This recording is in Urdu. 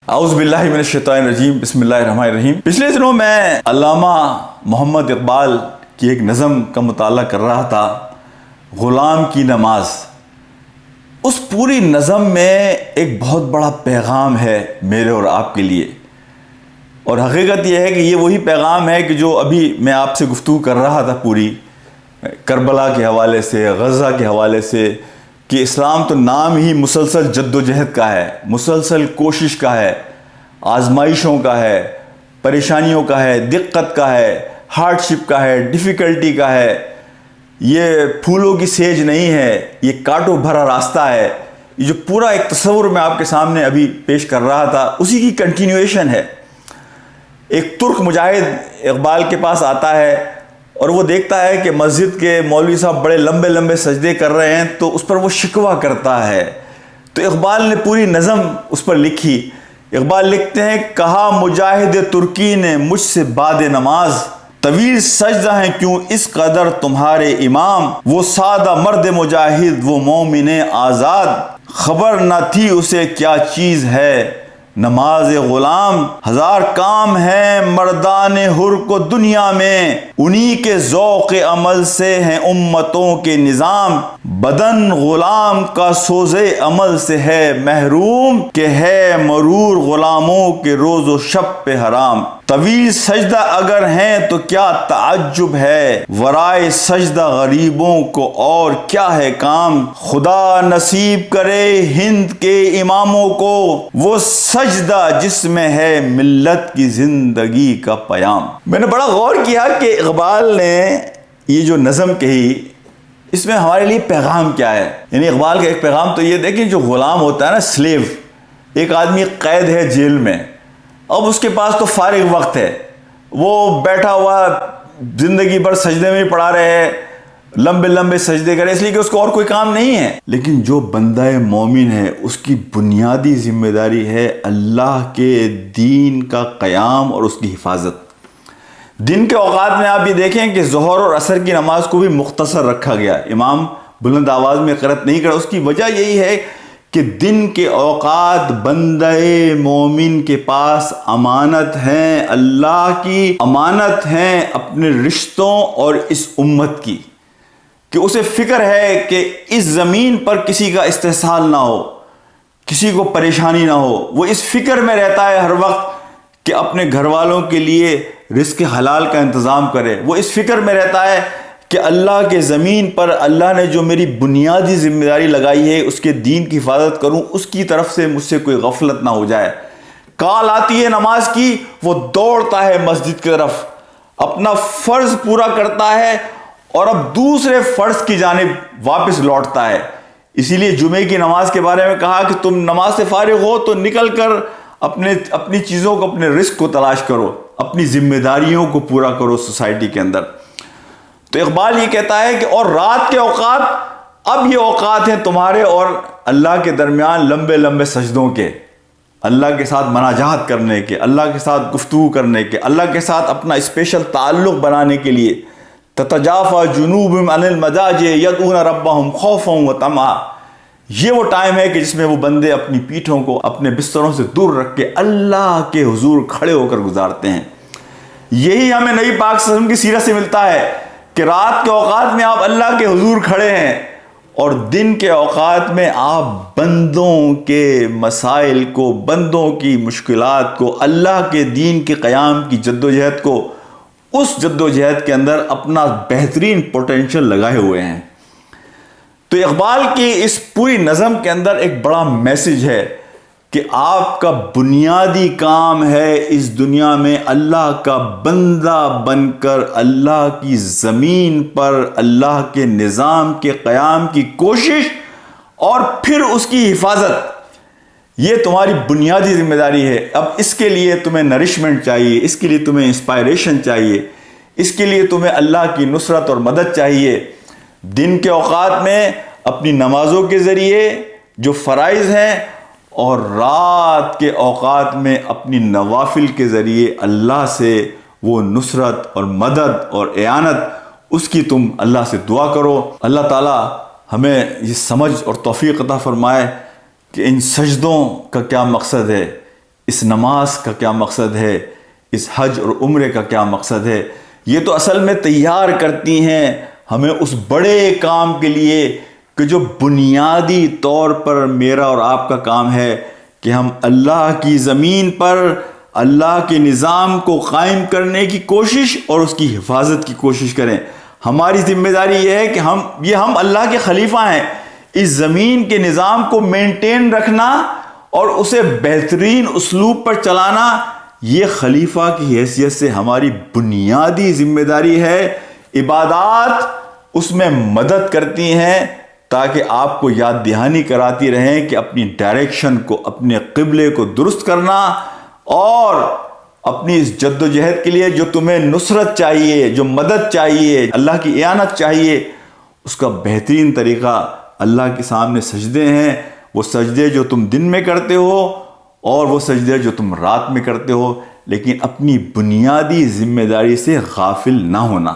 اعوذ باللہ من الشیطان الرجیم، بسم اللہ الرحمن الرحیم۔ پچھلے دنوں میں علامہ محمد اقبال کی ایک نظم کا مطالعہ کر رہا تھا، غلام کی نماز۔ اس پوری نظم میں ایک بہت بڑا پیغام ہے میرے اور آپ کے لیے، اور حقیقت یہ ہے کہ یہ وہی پیغام ہے کہ جو ابھی میں آپ سے گفتگو کر رہا تھا، پوری کربلا کے حوالے سے، غزہ کے حوالے سے، کہ اسلام تو نام ہی مسلسل جد و جہد کا ہے، مسلسل کوشش کا ہے، آزمائشوں کا ہے، پریشانیوں کا ہے، دقت کا ہے، ہارڈ شپ کا ہے، ڈیفیکلٹی کا ہے۔ یہ پھولوں کی سیج نہیں ہے، یہ کانٹوں بھرا راستہ ہے۔ یہ جو پورا ایک تصور میں آپ کے سامنے ابھی پیش کر رہا تھا، اسی کی کنٹینیویشن ہے۔ ایک ترک مجاہد اقبال کے پاس آتا ہے اور وہ دیکھتا ہے کہ مسجد کے مولوی صاحب بڑے لمبے لمبے سجدے کر رہے ہیں، تو اس پر وہ شکوہ کرتا ہے۔ تو اقبال نے پوری نظم اس پر لکھی۔ اقبال لکھتے ہیں، کہا مجاہد ترکی نے مجھ سے بعد نماز، طویل سجدہ ہیں کیوں اس قدر تمہارے امام، وہ سادہ مرد مجاہد وہ مومن آزاد، خبر نہ تھی اسے کیا چیز ہے نماز غلام، ہزار کام ہیں مردان حر کو دنیا میں، انہی کے ذوق عمل سے ہیں امتوں کے نظام، بدن غلام کا سوز عمل سے ہے محروم، کہ ہے مرور غلاموں کے روز و شب پہ حرام، طویل سجدہ اگر ہیں تو کیا تعجب ہے، ورائے سجدہ غریبوں کو اور کیا ہے کام، خدا نصیب کرے ہند کے اماموں کو وہ سجدہ جس میں ہے ملت کی زندگی کا پیام۔ میں نے بڑا غور کیا کہ اقبال نے یہ جو نظم کہی، اس میں ہمارے لیے پیغام کیا ہے۔ یعنی اقبال کا ایک پیغام تو یہ دیکھیں، جو غلام ہوتا ہے نا، سلیو، ایک آدمی قید ہے جیل میں، اب اس کے پاس تو فارغ وقت ہے، وہ بیٹھا ہوا زندگی بھر سجدے میں پڑا رہے، لمبے لمبے سجدے کرے، اس لیے کہ اس کو اور کوئی کام نہیں ہے۔ لیکن جو بندہ مومن ہے، اس کی بنیادی ذمہ داری ہے اللہ کے دین کا قیام اور اس کی حفاظت۔ دن کے اوقات میں آپ یہ دیکھیں کہ ظہر اور عصر کی نماز کو بھی مختصر رکھا گیا، امام بلند آواز میں قرأت نہیں کرا۔ اس کی وجہ یہی ہے کہ دن کے اوقات بندہ مومن کے پاس امانت ہیں، اللہ کی امانت ہیں اپنے رشتوں اور اس امت کی، کہ اسے فکر ہے کہ اس زمین پر کسی کا استحصال نہ ہو، کسی کو پریشانی نہ ہو۔ وہ اس فکر میں رہتا ہے ہر وقت کہ اپنے گھر والوں کے لیے رزق حلال کا انتظام کرے۔ وہ اس فکر میں رہتا ہے کہ اللہ کے زمین پر اللہ نے جو میری بنیادی ذمہ داری لگائی ہے، اس کے دین کی حفاظت کروں، اس کی طرف سے مجھ سے کوئی غفلت نہ ہو جائے۔ کال آتی ہے نماز کی، وہ دوڑتا ہے مسجد کی طرف، اپنا فرض پورا کرتا ہے اور اب دوسرے فرض کی جانب واپس لوٹتا ہے۔ اسی لیے جمعے کی نماز کے بارے میں کہا کہ تم نماز سے فارغ ہو تو نکل کر اپنی چیزوں کو، اپنے رزق کو تلاش کرو، اپنی ذمہ داریوں کو پورا کرو سوسائٹی کے اندر۔ تو اقبال یہ کہتا ہے کہ اور رات کے اوقات، اب یہ اوقات ہیں تمہارے اور اللہ کے درمیان لمبے لمبے سجدوں کے، اللہ کے ساتھ مناجات کرنے کے، اللہ کے ساتھ گفتگو کرنے کے، اللہ کے ساتھ اپنا اسپیشل تعلق بنانے کے لیے۔ تتجافى جنوبهم عن المضاجع يدعون ربهم خوفا وطمعا، یہ وہ ٹائم ہے کہ جس میں وہ بندے اپنی پیٹھوں کو اپنے بستروں سے دور رکھ کے اللہ کے حضور کھڑے ہو کر گزارتے ہیں۔ یہی ہمیں نبی پاک صلی اللہ علیہ وسلم کی سیرت سے ملتا ہے کہ رات کے اوقات میں آپ اللہ کے حضور کھڑے ہیں، اور دن کے اوقات میں آپ بندوں کے مسائل کو، بندوں کی مشکلات کو، اللہ کے دین کے قیام کی جدوجہد کو، اس جدوجہد کے اندر اپنا بہترین پوٹینشل لگائے ہوئے ہیں۔ تو اقبال کی اس پوری نظم کے اندر ایک بڑا میسج ہے کہ آپ کا بنیادی کام ہے اس دنیا میں اللہ کا بندہ بن کر اللہ کی زمین پر اللہ کے نظام کے قیام کی کوشش اور پھر اس کی حفاظت۔ یہ تمہاری بنیادی ذمہ داری ہے۔ اب اس کے لیے تمہیں نرشمنٹ چاہیے، اس کے لیے تمہیں انسپائریشن چاہیے، اس کے لیے تمہیں اللہ کی نصرت اور مدد چاہیے۔ دن کے اوقات میں اپنی نمازوں کے ذریعے جو فرائض ہیں، اور رات کے اوقات میں اپنی نوافل کے ذریعے اللہ سے وہ نصرت اور مدد اور اعانت، اس کی تم اللہ سے دعا کرو۔ اللہ تعالی ہمیں یہ سمجھ اور توفیق عطا فرمائے کہ ان سجدوں کا کیا مقصد ہے، اس نماز کا کیا مقصد ہے، اس حج اور عمرے کا کیا مقصد ہے، یہ تو اصل میں تیار کرتی ہیں ہمیں اس بڑے کام کے لیے کہ جو بنیادی طور پر میرا اور آپ کا کام ہے کہ ہم اللہ کی زمین پر اللہ کے نظام کو قائم کرنے کی کوشش اور اس کی حفاظت کی کوشش کریں۔ ہماری ذمہ داری یہ ہے کہ ہم اللہ کے خلیفہ ہیں۔ اس زمین کے نظام کو مینٹین رکھنا اور اسے بہترین اسلوب پر چلانا، یہ خلیفہ کی حیثیت سے ہماری بنیادی ذمہ داری ہے۔ عبادات اس میں مدد کرتی ہیں تاکہ آپ کو یاد دہانی کراتی رہیں کہ اپنی ڈائریکشن کو، اپنے قبلے کو درست کرنا اور اپنی اس جد و جہد کے لیے جو تمہیں نصرت چاہیے، جو مدد چاہیے، اللہ کی اعانت چاہیے، اس کا بہترین طریقہ اللہ کے سامنے سجدے ہیں۔ وہ سجدے جو تم دن میں کرتے ہو اور وہ سجدے جو تم رات میں کرتے ہو، لیکن اپنی بنیادی ذمہ داری سے غافل نہ ہونا۔